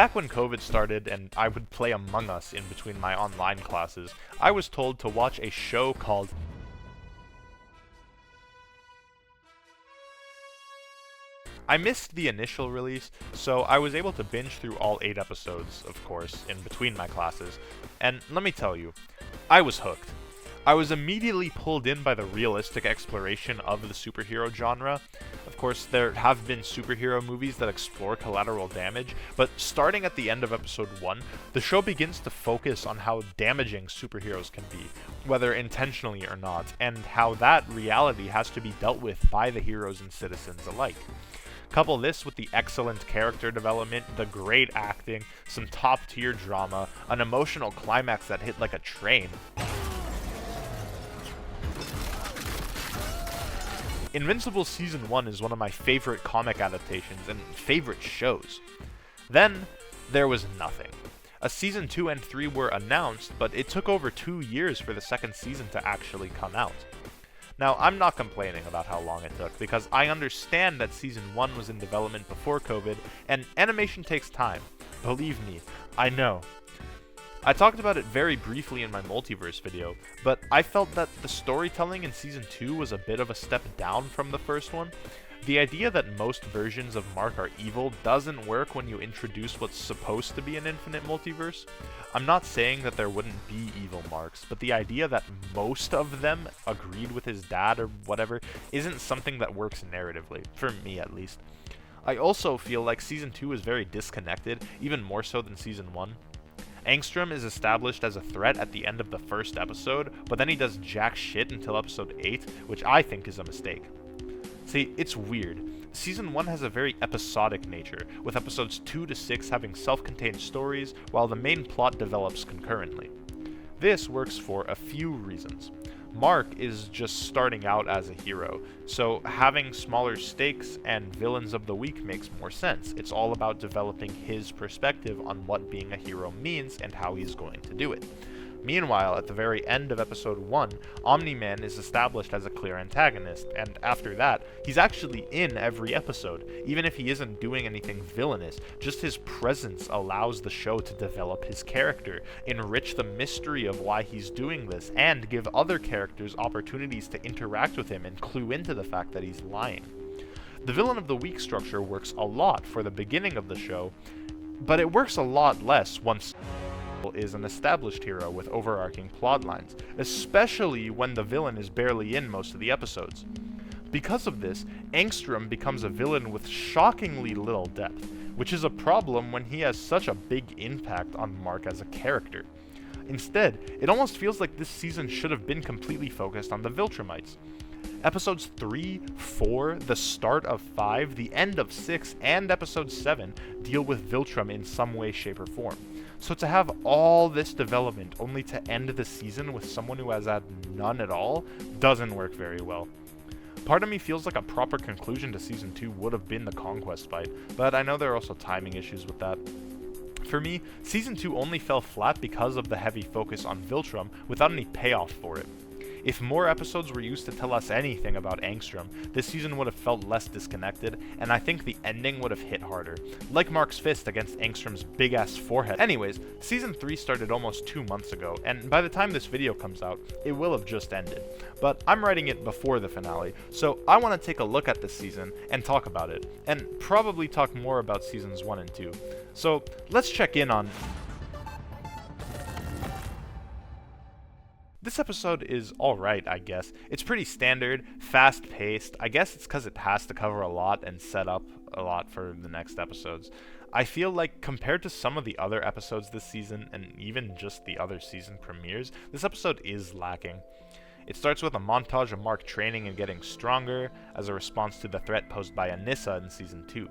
Back when COVID started and I would play Among Us in between my online classes, I was told to watch a show called I missed the initial release, so I was able to binge through all 8 episodes, of course, in between my classes, and let me tell you, I was hooked. I was immediately pulled in by the realistic exploration of the superhero genre. Of course, there have been superhero movies that explore collateral damage, but starting at the end of episode 1, the show begins to focus on how damaging superheroes can be, whether intentionally or not, and how that reality has to be dealt with by the heroes and citizens alike. Couple this with the excellent character development, the great acting, some top-tier drama, an emotional climax that hit like a train. Invincible Season 1 is one of my favorite comic adaptations and favorite shows. Then, there was nothing. A Season 2 and 3 were announced, but it took over 2 years for the second season to actually come out. Now, I'm not complaining about how long it took, because I understand that Season 1 was in development before COVID, and animation takes time. Believe me, I know. I talked about it very briefly in my multiverse video, but I felt that the storytelling in Season 2 was a bit of a step down from the first one. The idea that most versions of Mark are evil doesn't work when you introduce what's supposed to be an infinite multiverse. I'm not saying that there wouldn't be evil Marks, but the idea that most of them agreed with his dad or whatever isn't something that works narratively, for me at least. I also feel like Season 2 is very disconnected, even more so than Season 1. Angstrom is established as a threat at the end of the first episode, but then he does jack shit until episode 8, which I think is a mistake. See, it's weird. Season 1 has a very episodic nature, with episodes 2 to 6 having self-contained stories, while the main plot develops concurrently. This works for a few reasons. Mark is just starting out as a hero, so having smaller stakes and villains of the week makes more sense. It's all about developing his perspective on what being a hero means and how he's going to do it. Meanwhile, at the very end of episode 1, Omni-Man is established as a clear antagonist, and after that, he's actually in every episode, even if he isn't doing anything villainous. Just his presence allows the show to develop his character, enrich the mystery of why he's doing this, and give other characters opportunities to interact with him and clue into the fact that he's lying. The villain of the week structure works a lot for the beginning of the show, but it works a lot less once is an established hero with overarching plot lines, especially when the villain is barely in most of the episodes. Because of this, Angstrom becomes a villain with shockingly little depth, which is a problem when he has such a big impact on Mark as a character. Instead, it almost feels like this season should have been completely focused on the Viltrumites. Episodes 3, 4, the start of 5, the end of 6, and episode 7 deal with Viltrum in some way, shape, or form. So to have all this development only to end the season with someone who has had none at all doesn't work very well. Part of me feels like a proper conclusion to Season 2 would have been the Conquest fight, but I know there are also timing issues with that. For me, Season 2 only fell flat because of the heavy focus on Viltrum without any payoff for it. If more episodes were used to tell us anything about Angstrom, this season would have felt less disconnected, and I think the ending would have hit harder, like Mark's fist against Angstrom's big-ass forehead. Anyways, Season 3 started almost 2 months ago, and by the time this video comes out, it will have just ended. But I'm writing it before the finale, so I want to take a look at this season and talk about it, and probably talk more about Seasons 1 and 2. So, let's check in on... This episode is alright, I guess. It's pretty standard, fast-paced. I guess it's because it has to cover a lot and set up a lot for the next episodes. I feel like compared to some of the other episodes this season, and even just the other season premieres, this episode is lacking. It starts with a montage of Mark training and getting stronger as a response to the threat posed by Anissa in Season 2.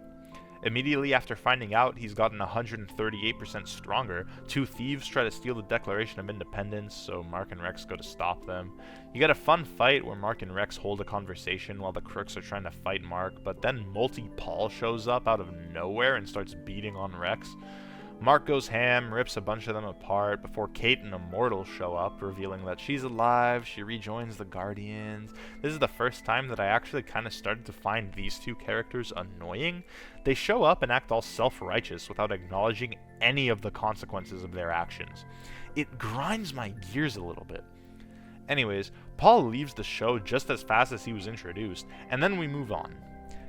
Immediately after finding out he's gotten 138% stronger, 2 thieves try to steal the Declaration of Independence, so Mark and Rex go to stop them. You get a fun fight where Mark and Rex hold a conversation while the crooks are trying to fight Mark, but then Multi-Paul shows up out of nowhere and starts beating on Rex. Mark goes ham, rips a bunch of them apart, before Kate and Immortal show up, revealing that she's alive. She rejoins the Guardians. This is the first time that I actually kind of started to find these two characters annoying. They show up and act all self-righteous without acknowledging any of the consequences of their actions. It grinds my gears a little bit. Anyways, Paul leaves the show just as fast as he was introduced, and then we move on.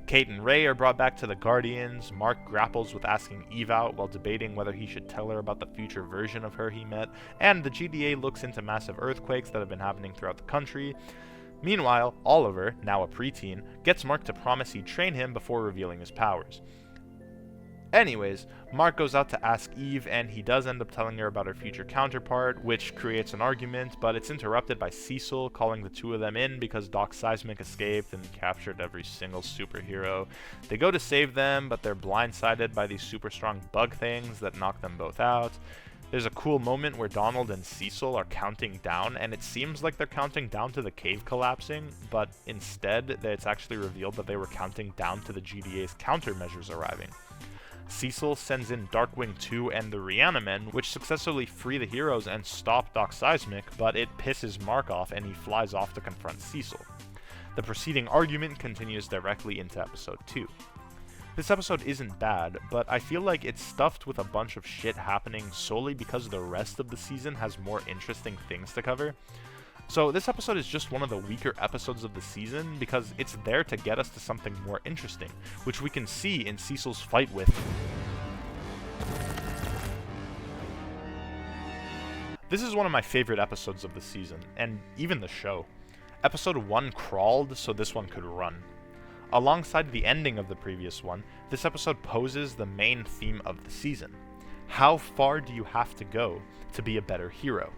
Kate and Ray are brought back to the Guardians. Mark grapples with asking Eve out while debating whether he should tell her about the future version of her he met, and the GDA looks into massive earthquakes that have been happening throughout the country. Meanwhile, Oliver, now a preteen, gets Mark to promise he'd train him before revealing his powers. Anyways, Mark goes out to ask Eve, and he does end up telling her about her future counterpart, which creates an argument, but it's interrupted by Cecil calling the two of them in because Doc Seismic escaped and captured every single superhero. They go to save them, but they're blindsided by these super strong bug things that knock them both out. There's a cool moment where Donald and Cecil are counting down, and it seems like they're counting down to the cave collapsing, but instead it's actually revealed that they were counting down to the GDA's countermeasures arriving. Cecil sends in Darkwing 2 and the Reanimen, which successfully free the heroes and stop Doc Seismic, but it pisses Mark off and he flies off to confront Cecil. The preceding argument continues directly into episode 2. This episode isn't bad, but I feel like it's stuffed with a bunch of shit happening solely because the rest of the season has more interesting things to cover. So this episode is just one of the weaker episodes of the season because it's there to get us to something more interesting, which we can see in Cecil's fight with... This is one of my favorite episodes of the season, and even the show. Episode 1 crawled so this one could run. Alongside the ending of the previous one, this episode poses the main theme of the season. How far do you have to go to be a better hero?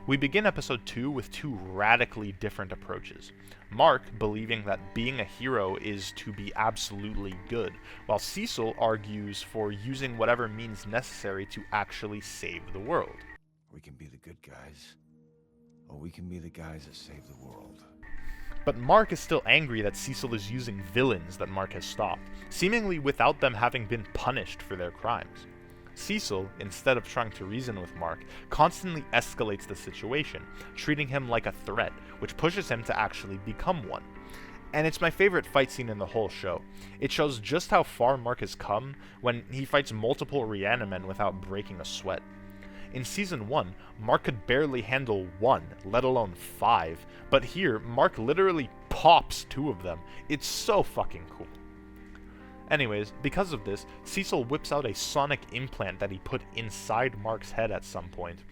We begin episode 2 with two radically different approaches. Mark believing that being a hero is to be absolutely good, while Cecil argues for using whatever means necessary to actually save the world. We can be the good guys, or we can be the guys that save the world. But Mark is still angry that Cecil is using villains that Mark has stopped, seemingly without them having been punished for their crimes. Cecil, instead of trying to reason with Mark, constantly escalates the situation, treating him like a threat, which pushes him to actually become one. And it's my favorite fight scene in the whole show. It shows just how far Mark has come when he fights multiple Reanimen without breaking a sweat. In Season 1, Mark could barely handle 1, let alone 5, but here, Mark literally pops 2 of them. It's so fucking cool. Anyways, because of this, Cecil whips out a sonic implant that he put inside Mark's head at some point.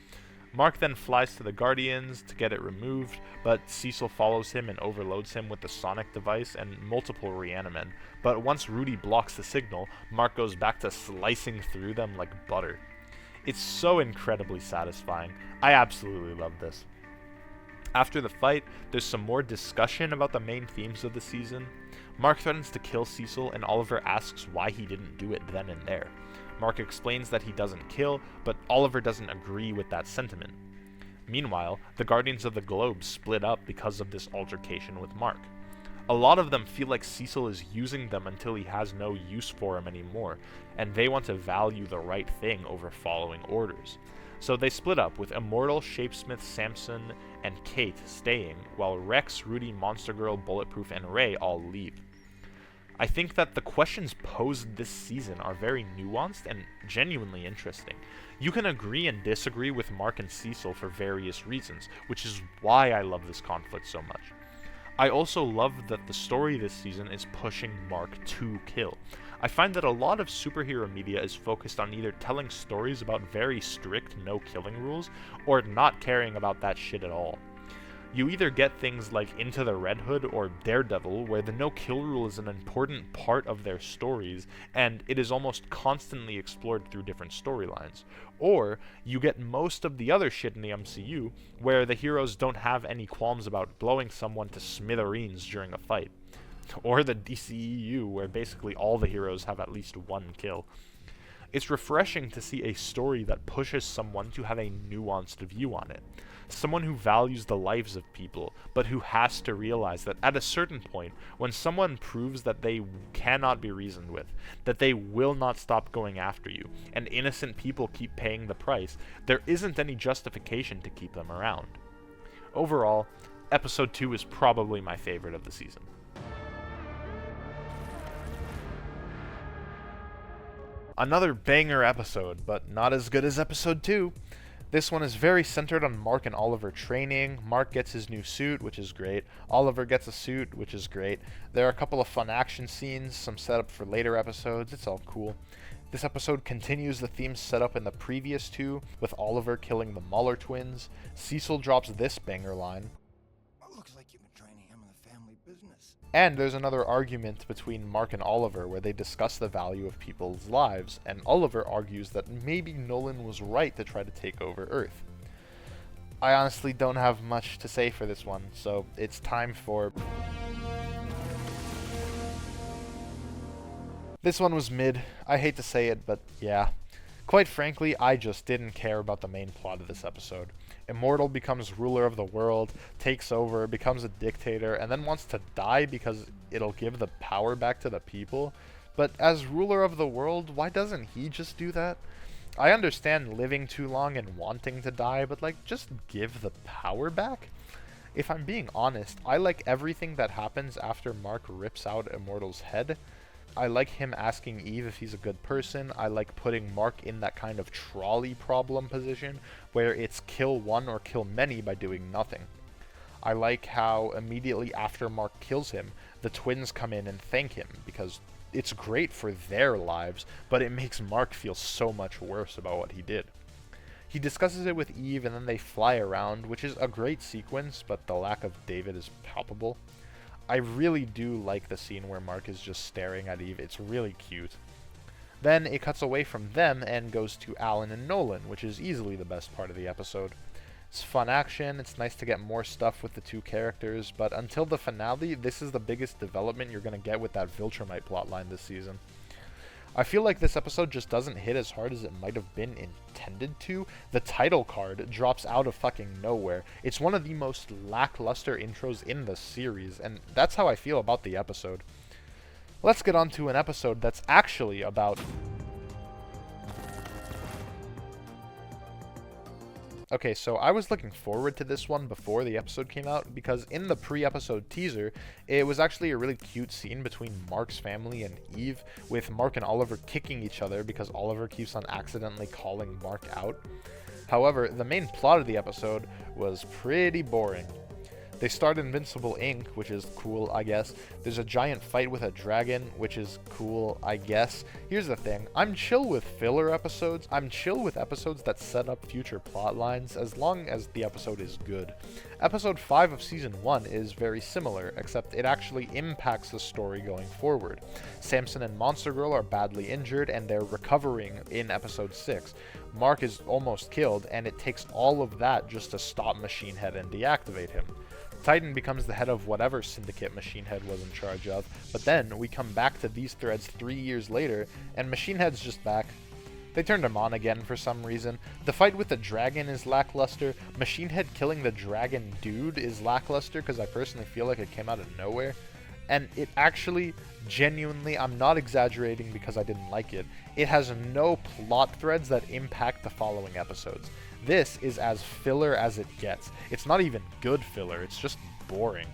Mark then flies to the Guardians to get it removed, but Cecil follows him and overloads him with the sonic device and multiple Reanimen. But once Rudy blocks the signal, Mark goes back to slicing through them like butter. It's so incredibly satisfying. I absolutely love this. After the fight, there's some more discussion about the main themes of the season. Mark threatens to kill Cecil, and Oliver asks why he didn't do it then and there. Mark explains that he doesn't kill, but Oliver doesn't agree with that sentiment. Meanwhile, the Guardians of the Globe split up because of this altercation with Mark. A lot of them feel like Cecil is using them until he has no use for him anymore, and they want to value the right thing over following orders. So they split up, with Immortal, Shapesmith, Samson, and Kate staying, while Rex, Rudy, Monster Girl, Bulletproof, and Ray all leave. I think that the questions posed this season are very nuanced and genuinely interesting. You can agree and disagree with Mark and Cecil for various reasons, which is why I love this conflict so much. I also love that the story this season is pushing Mark to kill. I find that a lot of superhero media is focused on either telling stories about very strict no-killing rules, or not caring about that shit at all. You either get things like Into the Red Hood or Daredevil, where the no-kill rule is an important part of their stories, and it is almost constantly explored through different storylines. Or you get most of the other shit in the MCU, where the heroes don't have any qualms about blowing someone to smithereens during a fight. Or the DCEU, where basically all the heroes have at least one kill. It's refreshing to see a story that pushes someone to have a nuanced view on it. Someone who values the lives of people, but who has to realize that at a certain point, when someone proves that they cannot be reasoned with, that they will not stop going after you, and innocent people keep paying the price, there isn't any justification to keep them around. Overall, Episode 2 is probably my favorite of the season. Another banger episode, but not as good as Episode 2. This one is very centered on Mark and Oliver training. Mark gets his new suit, which is great. Oliver gets a suit, which is great. There are a couple of fun action scenes, some setup for later episodes. It's all cool. This episode continues the themes set up in the previous two, with Oliver killing the Muller twins. Cecil drops this banger line. Looks like you've been trying to hammer the family business. And there's another argument between Mark and Oliver where they discuss the value of people's lives, and Oliver argues that maybe Nolan was right to try to take over Earth. I honestly don't have much to say for this one, so it's time for... This one was mid. I hate to say it, but yeah. Quite frankly, I just didn't care about the main plot of this episode. Immortal becomes ruler of the world, takes over, becomes a dictator, and then wants to die because it'll give the power back to the people. But as ruler of the world, why doesn't he just do that? I understand living too long and wanting to die, but like, just give the power back? If I'm being honest, I like everything that happens after Mark rips out Immortal's head. I like him asking Eve if he's a good person. I like putting Mark in that kind of trolley problem position where it's kill one or kill many by doing nothing. I like how immediately after Mark kills him, the twins come in and thank him because it's great for their lives, but it makes Mark feel so much worse about what he did. He discusses it with Eve and then they fly around, which is a great sequence, but the lack of David is palpable. I really do like the scene where Mark is just staring at Eve. It's really cute. Then it cuts away from them and goes to Alan and Nolan, which is easily the best part of the episode. It's fun action, it's nice to get more stuff with the two characters, but until the finale, this is the biggest development you're going to get with that Viltrumite plotline this season. I feel like this episode just doesn't hit as hard as it might have been intended to. The title card drops out of fucking nowhere. It's one of the most lackluster intros in the series, and that's how I feel about the episode. Let's get on to an episode that's actually about... Okay, so I was looking forward to this one before the episode came out, because in the pre-episode teaser, it was actually a really cute scene between Mark's family and Eve, with Mark and Oliver kicking each other because Oliver keeps on accidentally calling Mark out. However, the main plot of the episode was pretty boring. They start Invincible Inc., which is cool, I guess. There's a giant fight with a dragon, which is cool, I guess. Here's the thing, I'm chill with filler episodes. I'm chill with episodes that set up future plot lines, as long as the episode is good. Episode 5 of Season 1 is very similar, except it actually impacts the story going forward. Samson and Monster Girl are badly injured, and they're recovering in Episode 6. Mark is almost killed, and it takes all of that just to stop Machine Head and deactivate him. Titan becomes the head of whatever syndicate Machine Head was in charge of, but then we come back to these threads 3 years later, and Machine Head's just back. They turned him on again for some reason. The fight with the dragon is lackluster. Machine Head killing the dragon dude is lackluster because I personally feel like it came out of nowhere. And it actually, genuinely, I'm not exaggerating because I didn't like it, it has no plot threads that impact the following episodes. This is as filler as it gets. It's not even good filler, it's just boring.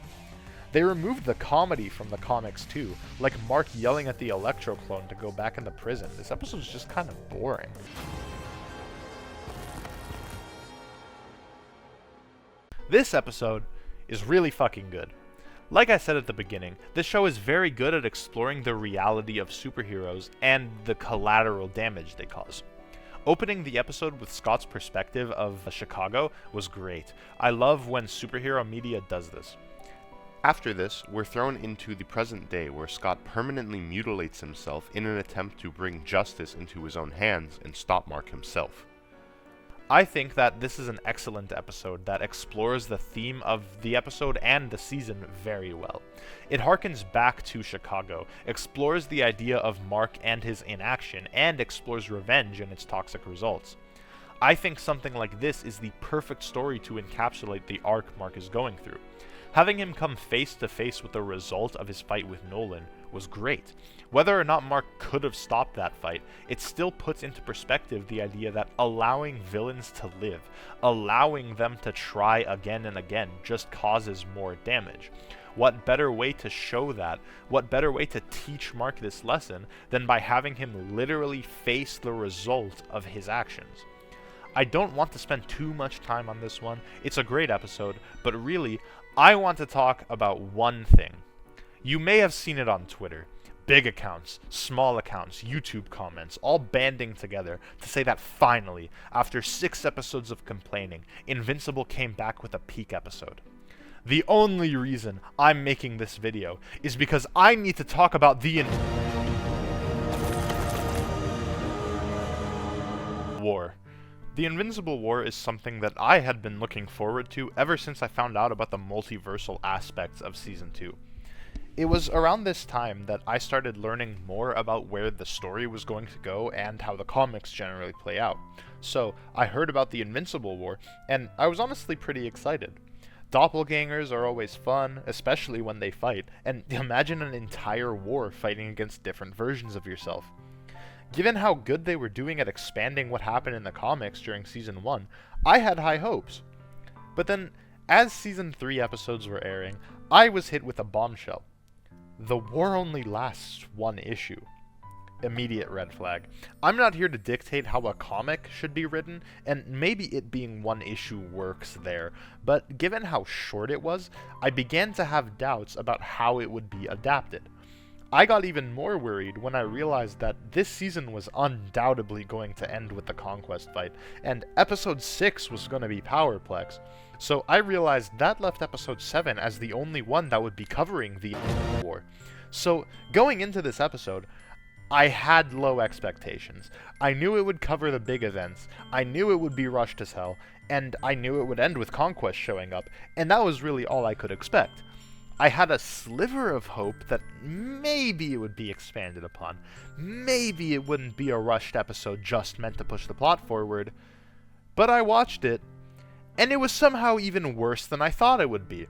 They removed the comedy from the comics too, like Mark yelling at the Electro clone to go back into prison. This episode's just kind of boring. This episode is really fucking good. Like I said at the beginning, this show is very good at exploring the reality of superheroes and the collateral damage they cause. Opening the episode with Scott's perspective of Chicago was great. I love when superhero media does this. After this, we're thrown into the present day where Scott permanently mutilates himself in an attempt to bring justice into his own hands and stop Mark himself. I think that this is an excellent episode that explores the theme of the episode and the season very well. It harkens back to Chicago, explores the idea of Mark and his inaction, and explores revenge and its toxic results. I think something like this is the perfect story to encapsulate the arc Mark is going through. Having him come face to face with the result of his fight with Nolan was great. Whether or not Mark could have stopped that fight, it still puts into perspective the idea that allowing villains to live, allowing them to try again and again, just causes more damage. What better way to show that, what better way to teach Mark this lesson than by having him literally face the result of his actions? I don't want to spend too much time on this one. It's a great episode, but really, I want to talk about one thing. You may have seen it on Twitter. Big accounts, small accounts, YouTube comments, all banding together to say that finally, after 6 episodes of complaining, Invincible came back with a peak episode. The only reason I'm making this video is because I need to talk about the War. The Invincible War is something that I had been looking forward to ever since I found out about the multiversal aspects of Season 2. It was around this time that I started learning more about where the story was going to go and how the comics generally play out. So, I heard about the Invincible War, and I was honestly pretty excited. Doppelgangers are always fun, especially when they fight, and imagine an entire war fighting against different versions of yourself. Given how good they were doing at expanding what happened in the comics during Season 1, I had high hopes. But then, as Season 3 episodes were airing, I was hit with a bombshell. The war only lasts 1 issue. Immediate red flag. I'm not here to dictate how a comic should be written, and maybe it being 1 issue works there, but given how short it was, I began to have doubts about how it would be adapted. I got even more worried when I realized that this season was undoubtedly going to end with the Conquest fight, and episode 6 was going to be Powerplex. So I realized that left episode 7 as the only one that would be covering the war. So going into this episode, I had low expectations. I knew it would cover the big events, I knew it would be rushed as hell, and I knew it would end with Conquest showing up, and that was really all I could expect. I had a sliver of hope that maybe it would be expanded upon. Maybe it wouldn't be a rushed episode just meant to push the plot forward. But I watched it, and it was somehow even worse than I thought it would be.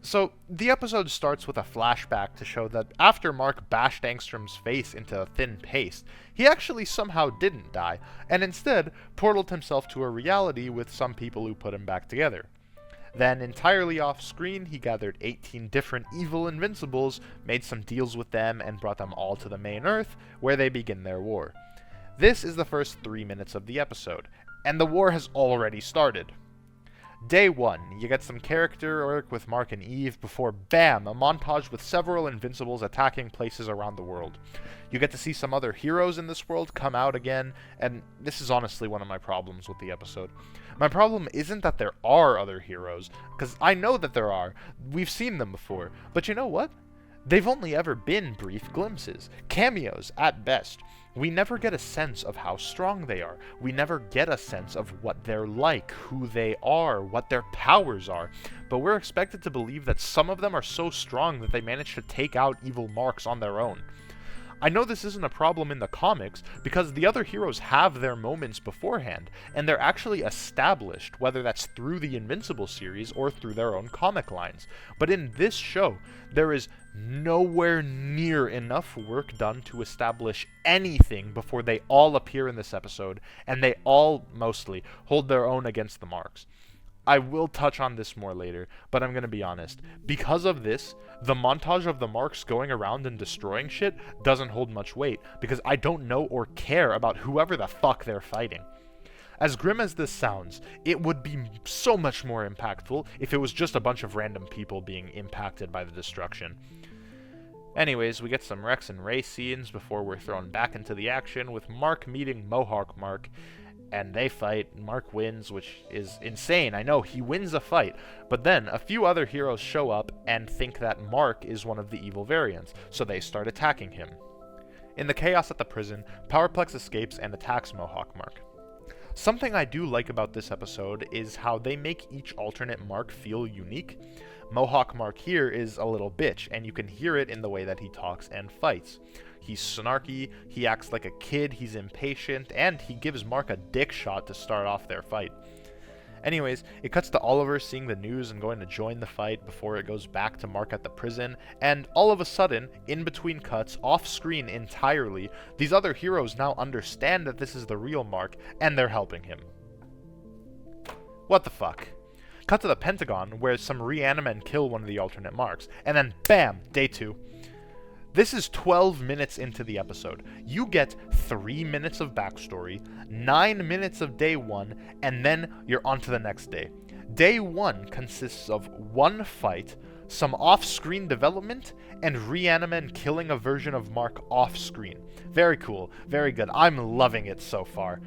So, the episode starts with a flashback to show that after Mark bashed Angstrom's face into a thin paste, he actually somehow didn't die, and instead portaled himself to a reality with some people who put him back together. Then, entirely off-screen, he gathered 18 different evil Invincibles, made some deals with them, and brought them all to the main Earth, where they begin their war. This is the first 3 minutes of the episode, and the war has already started. Day 1, you get some character arc with Mark and Eve before, bam, a montage with several Invincibles attacking places around the world. You get to see some other heroes in this world come out again, and this is honestly one of my problems with the episode. My problem isn't that there are other heroes, because I know that there are, we've seen them before, but you know what? They've only ever been brief glimpses, cameos at best. We never get a sense of how strong they are. We never get a sense of what they're like, who they are, what their powers are. But we're expected to believe that some of them are so strong that they manage to take out evil Marks on their own. I know this isn't a problem in the comics, because the other heroes have their moments beforehand, and they're actually established, whether that's through the Invincible series or through their own comic lines. But in this show, there is nowhere near enough work done to establish anything before they all appear in this episode, and they all, mostly, hold their own against the Marks. I will touch on this more later, but I'm gonna be honest. Because of this, the montage of the Marks going around and destroying shit doesn't hold much weight, because I don't know or care about whoever the fuck they're fighting. As grim as this sounds, it would be so much more impactful if it was just a bunch of random people being impacted by the destruction. Anyways, we get some Rex and Ray scenes before we're thrown back into the action with Mark meeting Mohawk Mark, and they fight. Mark wins, which is insane. I know, he wins a fight. But then, a few other heroes show up and think that Mark is one of the evil variants, so they start attacking him. In the chaos at the prison, Powerplex escapes and attacks Mohawk Mark. Something I do like about this episode is how they make each alternate Mark feel unique. Mohawk Mark here is a little bitch, and you can hear it in the way that he talks and fights. He's snarky, he acts like a kid, he's impatient, and he gives Mark a dick shot to start off their fight. Anyways, it cuts to Oliver seeing the news and going to join the fight before it goes back to Mark at the prison, and all of a sudden, in between cuts, off screen entirely, these other heroes now understand that this is the real Mark, and they're helping him. What the fuck? Cut to the Pentagon, where some reanimen kill one of the alternate Marks, and then BAM! Day 2. This is 12 minutes into the episode. You get 3 minutes of backstory, 9 minutes of day 1, and then you're on to the next day. Day 1 consists of one fight, some off-screen development, and reanimen killing a version of Mark off-screen. Very cool, very good. I'm loving it so far.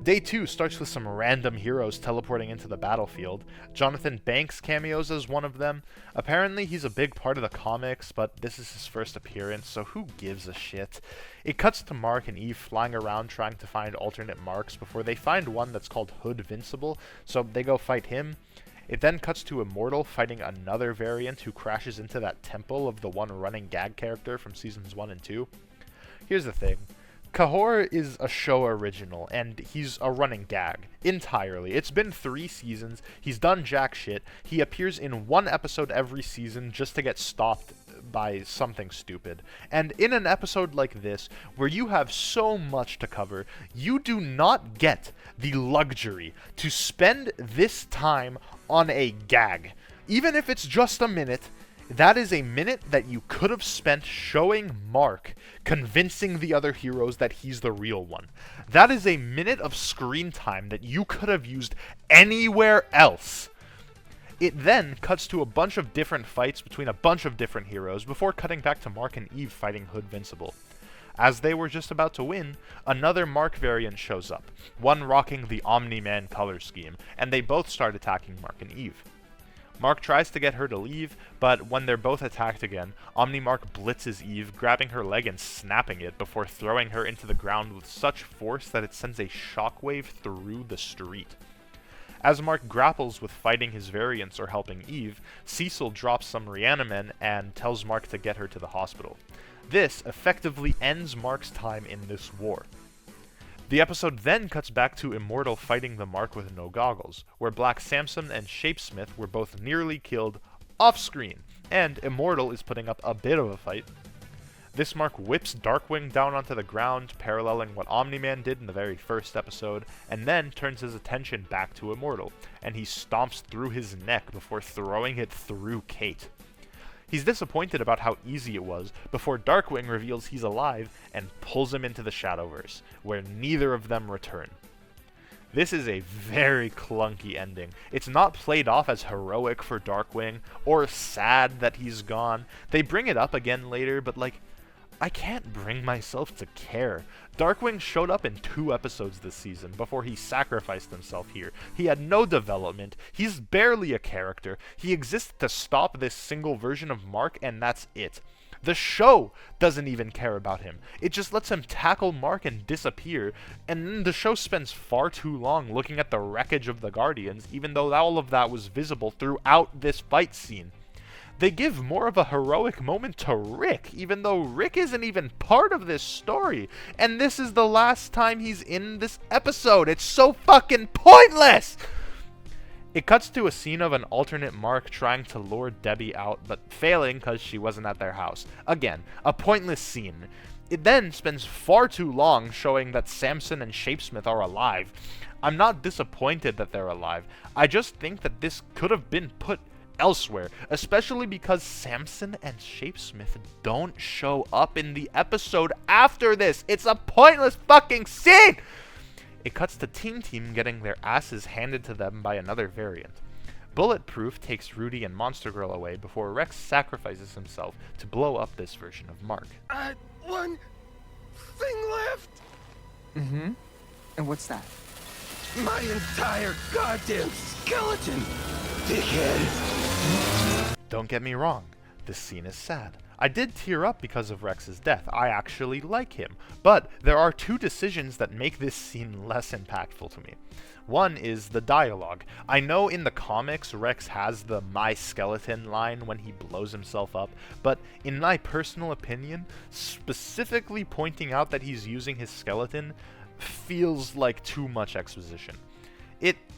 Day 2 starts with some random heroes teleporting into the battlefield. Jonathan Banks cameos as one of them. Apparently he's a big part of the comics, but this is his first appearance, so who gives a shit? It cuts to Mark and Eve flying around trying to find alternate Marks before they find one that's called Invincible, so they go fight him. It then cuts to Immortal fighting another variant who crashes into that temple of the one running gag character from seasons 1 and 2. Here's the thing. Cahor is a show original, and he's a running gag, entirely. It's been 3 seasons, he's done jack shit, he appears in 1 episode every season just to get stopped by something stupid. And in an episode like this, where you have so much to cover, you do not get the luxury to spend this time on a gag. Even if it's just a minute, that is a minute that you could have spent showing Mark convincing the other heroes that he's the real one. That is a minute of screen time that you could have used anywhere else. It then cuts to a bunch of different fights between a bunch of different heroes before cutting back to Mark and Eve fighting Invincible. As they were just about to win, another Mark variant shows up, one rocking the Omni-Man color scheme, and they both start attacking Mark and Eve. Mark tries to get her to leave, but when they're both attacked again, Omni-Mark blitzes Eve, grabbing her leg and snapping it before throwing her into the ground with such force that it sends a shockwave through the street. As Mark grapples with fighting his variants or helping Eve, Cecil drops some reanimen and tells Mark to get her to the hospital. This effectively ends Mark's time in this war. The episode then cuts back to Immortal fighting the Mark with no goggles, where Black Samson and Shapesmith were both nearly killed off-screen, and Immortal is putting up a bit of a fight. This Mark whips Darkwing down onto the ground, paralleling what Omni-Man did in the very first episode, and then turns his attention back to Immortal, and he stomps through his neck before throwing it through Kate. He's disappointed about how easy it was before Darkwing reveals he's alive and pulls him into the Shadowverse, where neither of them return. This is a very clunky ending. It's not played off as heroic for Darkwing, or sad that he's gone. They bring it up again later, but I can't bring myself to care. Darkwing showed up in 2 episodes this season before he sacrificed himself here. He had no development, he's barely a character, he exists to stop this single version of Mark, and that's it. The show doesn't even care about him. It just lets him tackle Mark and disappear, and then the show spends far too long looking at the wreckage of the Guardians, even though all of that was visible throughout this fight scene. They give more of a heroic moment to Rick, even though Rick isn't even part of this story. And this is the last time he's in this episode. It's so fucking pointless! It cuts to a scene of an alternate Mark trying to lure Debbie out, but failing because she wasn't at their house. Again, a pointless scene. It then spends far too long showing that Samson and Shapesmith are alive. I'm not disappointed that they're alive. I just think that this could have been put elsewhere, especially because Samson and Shapesmith don't show up in the episode after this. It's a pointless fucking scene! It cuts to Team getting their asses handed to them by another variant. Bulletproof takes Rudy and Monster Girl away before Rex sacrifices himself to blow up this version of Mark. One thing left! Mm-hmm. And what's that? My entire goddamn skeleton, dickhead! Don't get me wrong, this scene is sad. I did tear up because of Rex's death. I actually like him. But there are two decisions that make this scene less impactful to me. One is the dialogue. I know in the comics Rex has the "my skeleton" line when he blows himself up, but in my personal opinion, specifically pointing out that he's using his skeleton feels like too much exposition.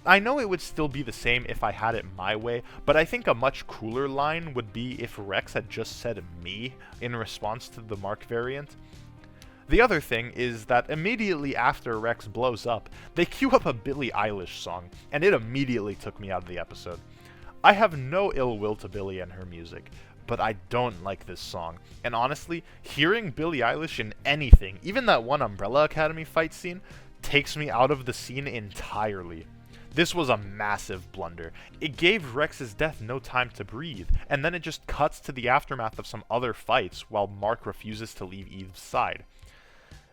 I know it would still be the same if I had it my way, but I think a much cooler line would be if Rex had just said "me" in response to the Mark variant. The other thing is that immediately after Rex blows up, they cue up a Billie Eilish song, and it immediately took me out of the episode. I have no ill will to Billie and her music, but I don't like this song, and honestly, hearing Billie Eilish in anything, even that one Umbrella Academy fight scene, takes me out of the scene entirely. This was a massive blunder. It gave Rex's death no time to breathe, and then it just cuts to the aftermath of some other fights while Mark refuses to leave Eve's side.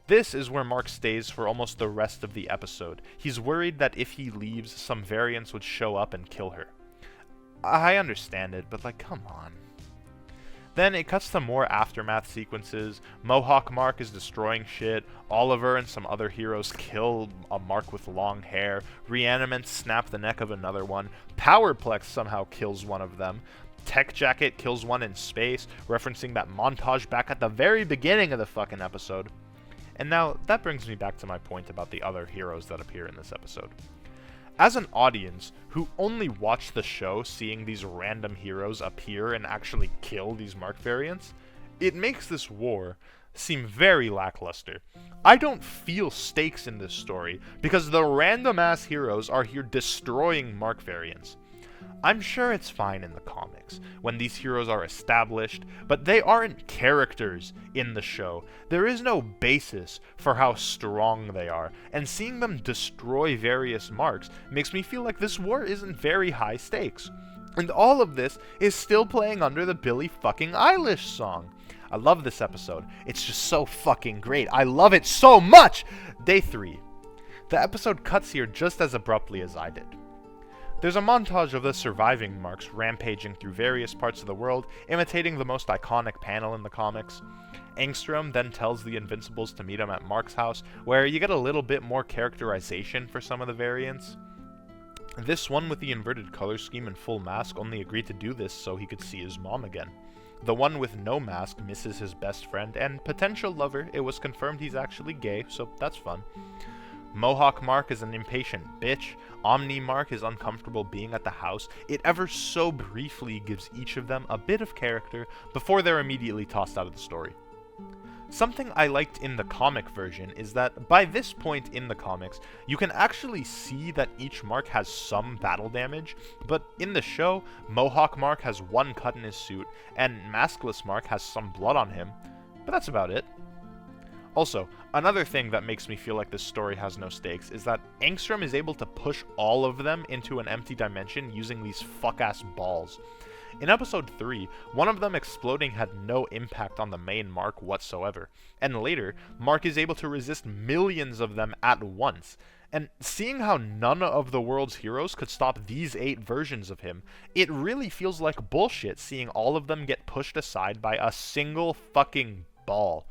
This is where Mark stays for almost the rest of the episode. He's worried that if he leaves, some variants would show up and kill her. I understand it, but come on. Then it cuts to more aftermath sequences. Mohawk Mark is destroying shit. Oliver and some other heroes kill a Mark with long hair. Reanimants snap the neck of another one. Powerplex somehow kills one of them. Tech Jacket kills one in space, referencing that montage back at the very beginning of the fucking episode. And now, that brings me back to my point about the other heroes that appear in this episode. As an audience who only watched the show seeing these random heroes appear and actually kill these Mark variants, it makes this war seem very lackluster. I don't feel stakes in this story because the random-ass heroes are here destroying Mark variants. I'm sure it's fine in the comics, when these heroes are established, but they aren't characters in the show. There is no basis for how strong they are, and seeing them destroy various Marks makes me feel like this war isn't very high stakes. And all of this is still playing under the Billie fucking Eilish song. I love this episode. It's just so fucking great. I love it so much! Day 3. The episode cuts here just as abruptly as I did. There's a montage of the surviving Marks rampaging through various parts of the world, imitating the most iconic panel in the comics. Angstrom then tells the Invincibles to meet him at Mark's house, where you get a little bit more characterization for some of the variants. This one with the inverted color scheme and full mask only agreed to do this so he could see his mom again. The one with no mask misses his best friend and potential lover. It was confirmed he's actually gay, so that's fun. Mohawk Mark is an impatient bitch. Omni Mark is uncomfortable being at the house. It ever so briefly gives each of them a bit of character before they're immediately tossed out of the story. Something I liked in the comic version is that by this point in the comics, you can actually see that each Mark has some battle damage, but in the show, Mohawk Mark has one cut in his suit, and Maskless Mark has some blood on him, but that's about it. Also, another thing that makes me feel like this story has no stakes is that Angstrom is able to push all of them into an empty dimension using these fuck-ass balls. In episode 3, one of them exploding had no impact on the main Mark whatsoever, and later, Mark is able to resist millions of them at once. And seeing how none of the world's heroes could stop these 8 versions of him, it really feels like bullshit seeing all of them get pushed aside by a single fucking ball.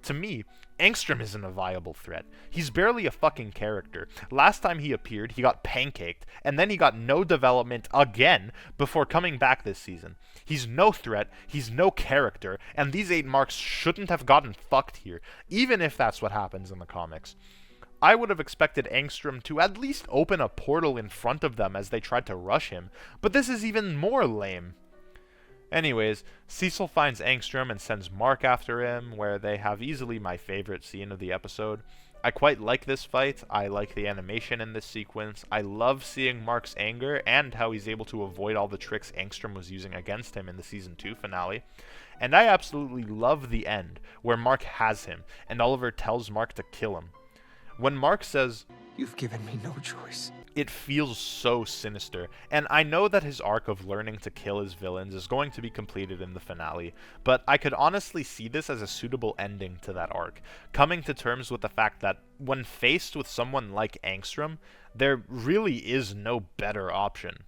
To me, Angstrom isn't a viable threat. He's barely a fucking character. Last time he appeared, he got pancaked, and then he got no development again before coming back this season. He's no threat, he's no character, and these 8 Marks shouldn't have gotten fucked here, even if that's what happens in the comics. I would have expected Angstrom to at least open a portal in front of them as they tried to rush him, but this is even more lame. Anyways, Cecil finds Angstrom and sends Mark after him, where they have easily my favorite scene of the episode. I quite like this fight, I like the animation in this sequence, I love seeing Mark's anger, and how he's able to avoid all the tricks Angstrom was using against him in the Season 2 finale. And I absolutely love the end, where Mark has him, and Oliver tells Mark to kill him. When Mark says, "You've given me no choice," it feels so sinister, and I know that his arc of learning to kill his villains is going to be completed in the finale, but I could honestly see this as a suitable ending to that arc, coming to terms with the fact that when faced with someone like Angstrom, there really is no better option.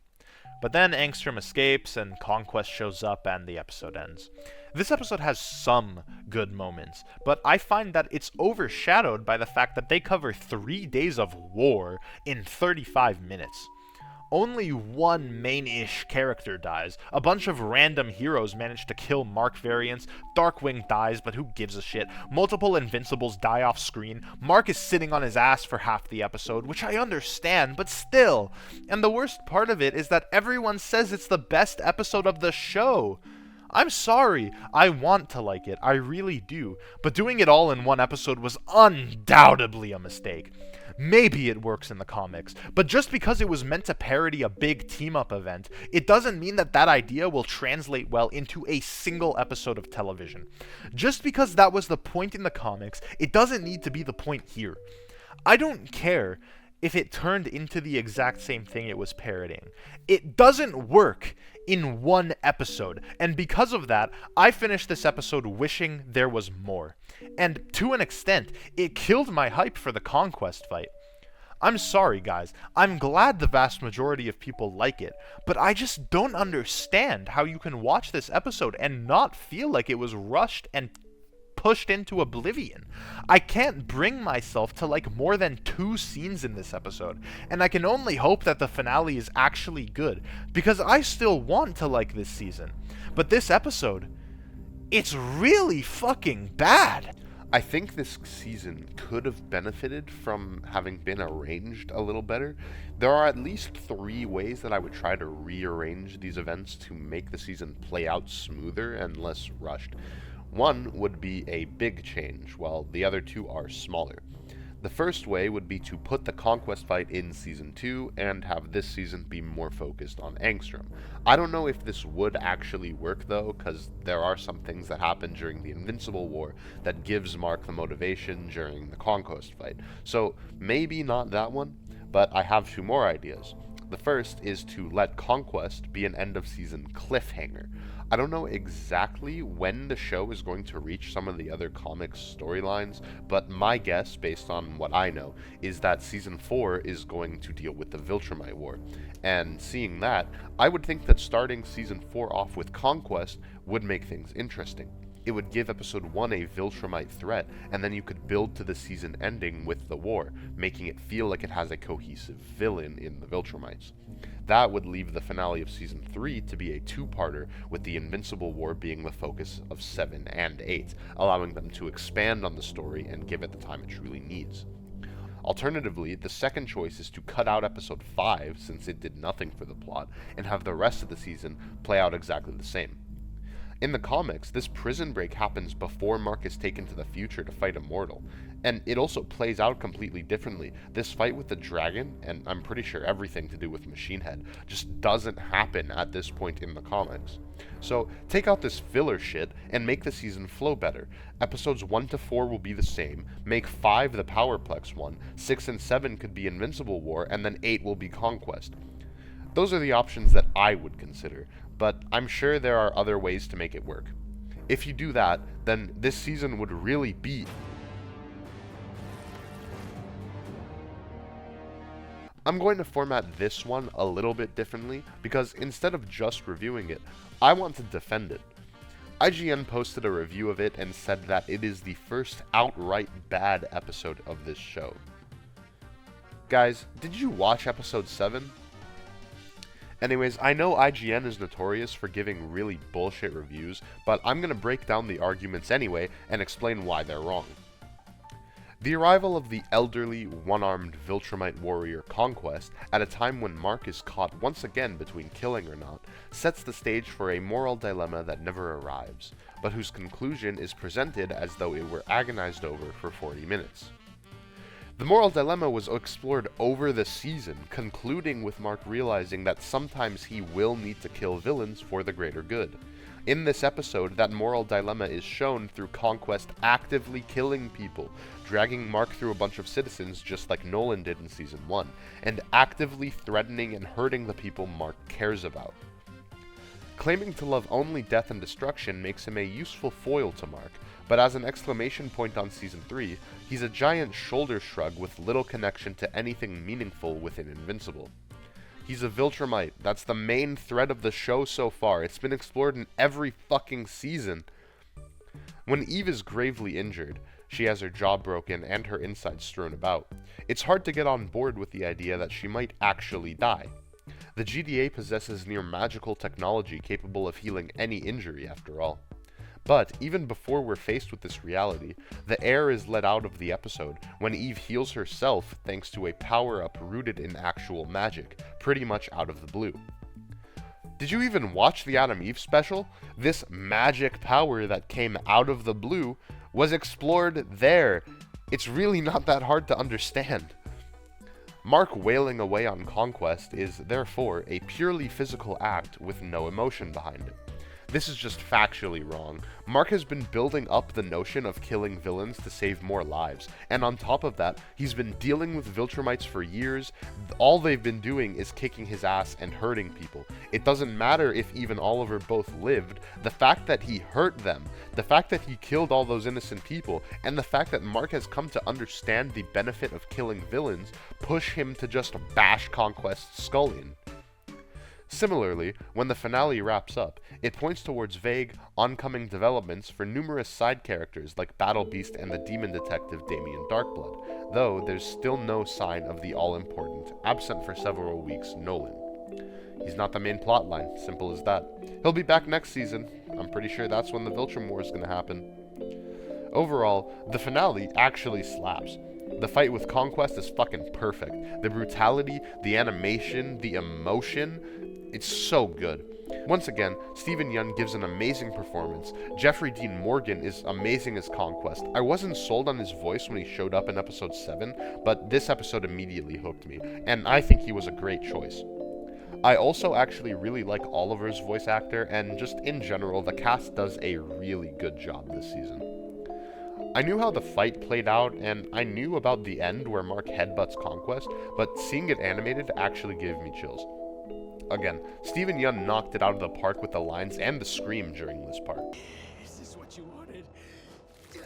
But then Angstrom escapes, and Conquest shows up, and the episode ends. This episode has some good moments, but I find that it's overshadowed by the fact that they cover 3 days of war in 35 minutes. Only one main-ish character dies. A bunch of random heroes manage to kill Mark variants. Darkwing dies, but who gives a shit? Multiple Invincibles die off screen. Mark is sitting on his ass for half the episode, which I understand, but still. And the worst part of it is that everyone says it's the best episode of the show. I'm sorry, I want to like it, I really do, but doing it all in one episode was undoubtedly a mistake. Maybe it works in the comics, but just because it was meant to parody a big team-up event, it doesn't mean that that idea will translate well into a single episode of television. Just because that was the point in the comics, it doesn't need to be the point here. I don't care if it turned into the exact same thing it was parodying. It doesn't work in one episode, and because of that, I finished this episode wishing there was more. And to an extent, it killed my hype for the Conquest fight. I'm sorry, guys. I'm glad the vast majority of people like it, but I just don't understand how you can watch this episode and not feel like it was rushed and pushed into oblivion. I can't bring myself to like more than 2 scenes in this episode, and I can only hope that the finale is actually good, because I still want to like this season. But this episode, it's really fucking bad. I think this season could have benefited from having been arranged a little better. There are at least 3 ways that I would try to rearrange these events to make the season play out smoother and less rushed. One would be a big change, while the other 2 are smaller. The first way would be to put the Conquest fight in Season 2 and have this season be more focused on Angstrom. I don't know if this would actually work though, because there are some things that happen during the Invincible War that gives Mark the motivation during the Conquest fight. So maybe not that one, but I have 2 more ideas. The first is to let Conquest be an end-of-season cliffhanger. I don't know exactly when the show is going to reach some of the other comics storylines, but my guess, based on what I know, is that Season 4 is going to deal with the Viltrumite War. And seeing that, I would think that starting Season 4 off with Conquest would make things interesting. It would give Episode 1 a Viltrumite threat, and then you could build to the season ending with the war, making it feel like it has a cohesive villain in the Viltrumites. That would leave the finale of Season 3 to be a 2-parter, with the Invincible War being the focus of 7 and 8, allowing them to expand on the story and give it the time it truly needs. Alternatively, the second choice is to cut out Episode 5, since it did nothing for the plot, and have the rest of the season play out exactly the same. In the comics, this prison break happens before Mark is taken to the future to fight Immortal, and it also plays out completely differently. This fight with the dragon, and I'm pretty sure everything to do with Machine Head, just doesn't happen at this point in the comics. So take out this filler shit and make the season flow better. Episodes 1 to 4 will be the same, make 5 the Powerplex one, 6 and 7 could be Invincible War, and then 8 will be Conquest. Those are the options that I would consider, but I'm sure there are other ways to make it work. If you do that, then this season would really be... I'm going to format this one a little bit differently, because instead of just reviewing it, I want to defend it. IGN posted a review of it and said that it is the first outright bad episode of this show. Guys, did you watch episode 7? Anyways, I know IGN is notorious for giving really bullshit reviews, but I'm going to break down the arguments anyway and explain why they're wrong. The arrival of the elderly, one-armed Viltrumite warrior Conquest at a time when Mark is caught once again between killing or not, sets the stage for a moral dilemma that never arrives, but whose conclusion is presented as though it were agonized over for 40 minutes. The moral dilemma was explored over the season, concluding with Mark realizing that sometimes he will need to kill villains for the greater good. In this episode, that moral dilemma is shown through Conquest actively killing people, dragging Mark through a bunch of citizens just like Nolan did in Season 1, and actively threatening and hurting the people Mark cares about. Claiming to love only death and destruction makes him a useful foil to Mark, but as an exclamation point on Season 3, he's a giant shoulder shrug with little connection to anything meaningful within Invincible. He's a Viltrumite. That's the main thread of the show so far. It's been explored in every fucking season. When Eve is gravely injured, she has her jaw broken and her insides strewn about, it's hard to get on board with the idea that she might actually die. The GDA possesses near magical technology capable of healing any injury, after all. But even before we're faced with this reality, the air is let out of the episode when Eve heals herself thanks to a power-up rooted in actual magic, pretty much out of the blue. Did you even watch the Adam Eve special? This magic power that came out of the blue was explored there. It's really not that hard to understand. Mark wailing away on Conquest is, therefore, a purely physical act with no emotion behind it. This is just factually wrong. Mark has been building up the notion of killing villains to save more lives, and on top of that, he's been dealing with Viltrumites for years. All they've been doing is kicking his ass and hurting people. It doesn't matter if Eve and Oliver both lived, the fact that he hurt them, the fact that he killed all those innocent people, and the fact that Mark has come to understand the benefit of killing villains push him to just bash Conquest's skull in. Similarly, when the finale wraps up, it points towards vague, oncoming developments for numerous side characters like Battle Beast and the demon detective Damien Darkblood, though there's still no sign of the all-important, absent for several weeks, Nolan. He's not the main plotline, simple as that. He'll be back next season. I'm pretty sure that's when the Viltrum War is going to happen. Overall, the finale actually slaps. The fight with Conquest is fucking perfect. The brutality, the animation, the emotion, it's so good. Once again, Steven Yeun gives an amazing performance. Jeffrey Dean Morgan is amazing as Conquest. I wasn't sold on his voice when he showed up in episode 7, but this episode immediately hooked me, and I think he was a great choice. I also actually really like Oliver's voice actor, and just in general, the cast does a really good job this season. I knew how the fight played out, and I knew about the end where Mark headbutts Conquest, but seeing it animated actually gave me chills. Again, Steven Yeun knocked it out of the park with the lines and the scream during this part. Is this what you wanted? You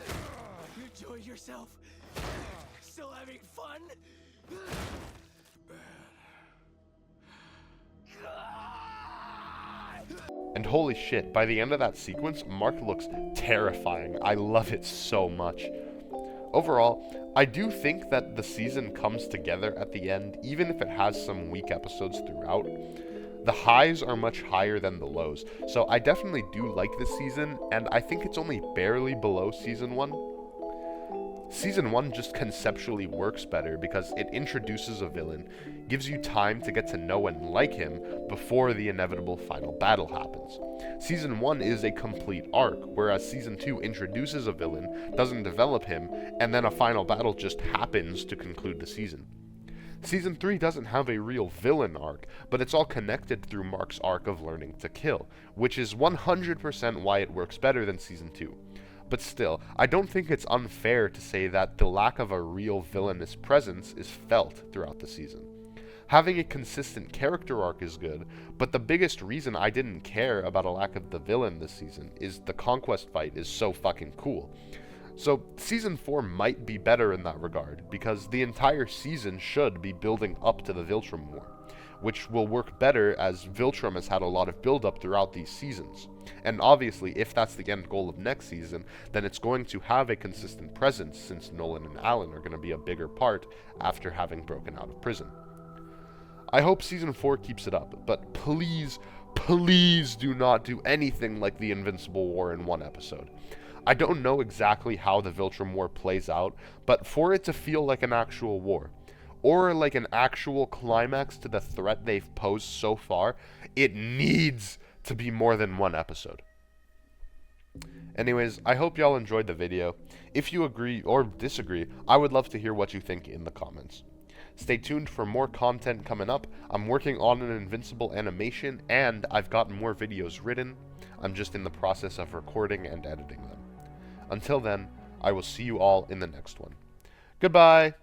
enjoyed yourself? Still having fun? And holy shit, by the end of that sequence, Mark looks terrifying. I love it so much. Overall, I do think that the season comes together at the end, even if it has some weak episodes throughout. The highs are much higher than the lows, so I definitely do like this season, and I think it's only barely below Season 1. Season 1 just conceptually works better because it introduces a villain, gives you time to get to know and like him before the inevitable final battle happens. Season 1 is a complete arc, whereas Season 2 introduces a villain, doesn't develop him, and then a final battle just happens to conclude the season. Season 3 doesn't have a real villain arc, but it's all connected through Mark's arc of learning to kill, which is 100% why it works better than Season 2. But still, I don't think it's unfair to say that the lack of a real villainous presence is felt throughout the season. Having a consistent character arc is good, but the biggest reason I didn't care about a lack of the villain this season is the Conquest fight is so fucking cool. So Season 4 might be better in that regard, because the entire season should be building up to the Viltrum War, which will work better as Viltrum has had a lot of build-up throughout these seasons. And obviously, if that's the end goal of next season, then it's going to have a consistent presence, since Nolan and Alan are going to be a bigger part after having broken out of prison. I hope Season 4 keeps it up, but please, please do not do anything like the Invincible War in one episode. I don't know exactly how the Viltrum War plays out, but for it to feel like an actual war, or like an actual climax to the threat they've posed so far, it needs to be more than one episode. Anyways, I hope y'all enjoyed the video. If you agree or disagree, I would love to hear what you think in the comments. Stay tuned for more content coming up. I'm working on an Invincible animation, and I've gotten more videos written. I'm just in the process of recording and editing them. Until then, I will see you all in the next one. Goodbye!